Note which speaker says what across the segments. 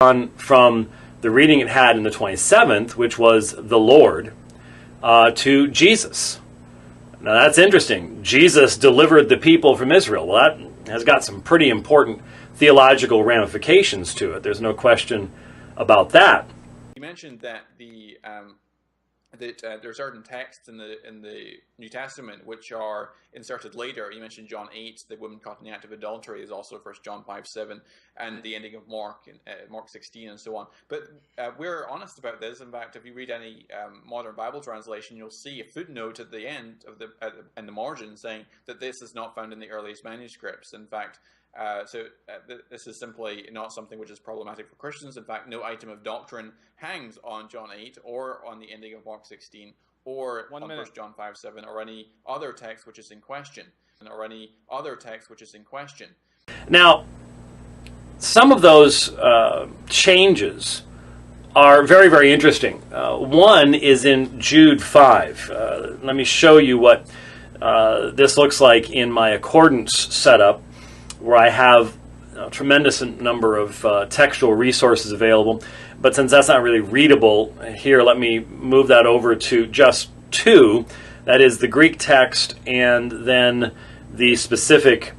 Speaker 1: gone from the reading it had in the 27th, which was the Lord, to Jesus. Now that's interesting. Jesus delivered the people from Israel. Well, that has got some pretty important theological ramifications to it. There's no question about that.
Speaker 2: You mentioned that there are certain texts in the New Testament which are inserted later. You mentioned John 8, the woman caught in the act of adultery is also 1 John 5:7, and the ending of Mark, Mark 16, and so on. But we're honest about this. In fact, if you read any modern Bible translation, you'll see a footnote at the end of in the margin saying that this is not found in the earliest manuscripts. In fact, this is simply not something which is problematic for Christians. In fact, no item of doctrine hangs on John 8 or on the ending of Mark 16 or on 1 John 5:7 or any other text which is in question.
Speaker 1: Now, some of those changes are very, very interesting. One is in Jude 5. Let me show you what this looks like in my accordance setup, where I have a tremendous number of textual resources available. But since that's not really readable here, let me move that over to just two. That is the Greek text and then the specific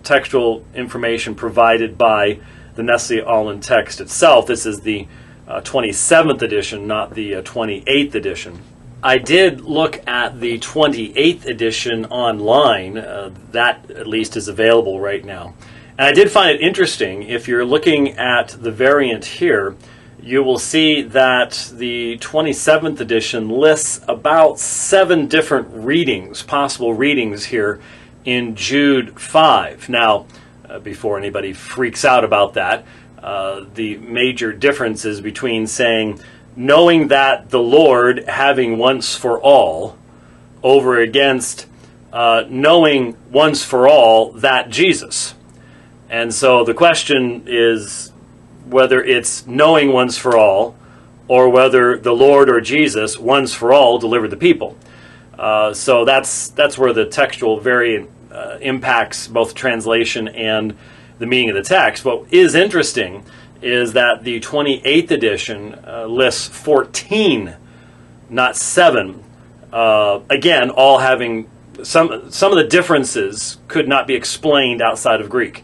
Speaker 1: textual information provided by the Nestle Aland text itself. This is the 27th edition, not the 28th edition. I did look at the 28th edition online. That at least is available right now. And I did find it interesting. If you're looking at the variant here, you will see that the 27th edition lists about 7 different readings, possible readings here in Jude 5. Now, before anybody freaks out about that, the major difference is between saying, knowing that the Lord having once for all, over against knowing once for all that Jesus. And so the question is whether it's knowing once for all or whether the Lord or Jesus once for all delivered the people. So that's where the textual variant impacts both translation and the meaning of the text. What is interesting is that the 28th edition lists 14, not 7. Again, all having some of the differences could not be explained outside of Greek.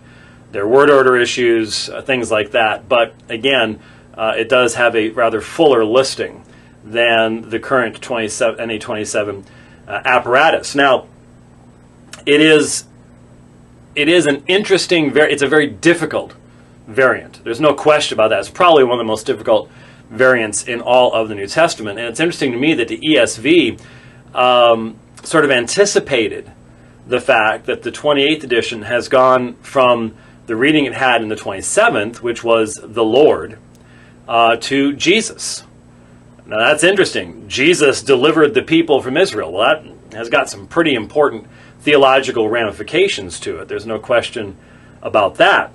Speaker 1: There are word order issues, things like that. But again, it does have a rather fuller listing than the current NA27 apparatus. Now, it is an interesting, it's a very difficult variant. There's no question about that. It's probably one of the most difficult variants in all of the New Testament. And it's interesting to me that the ESV sort of anticipated the fact that the 28th edition has gone from the reading it had in the 27th, which was the Lord, to Jesus. Now that's interesting. Jesus delivered the people from Israel. Well, that has got some pretty important theological ramifications to it. There's no question about that.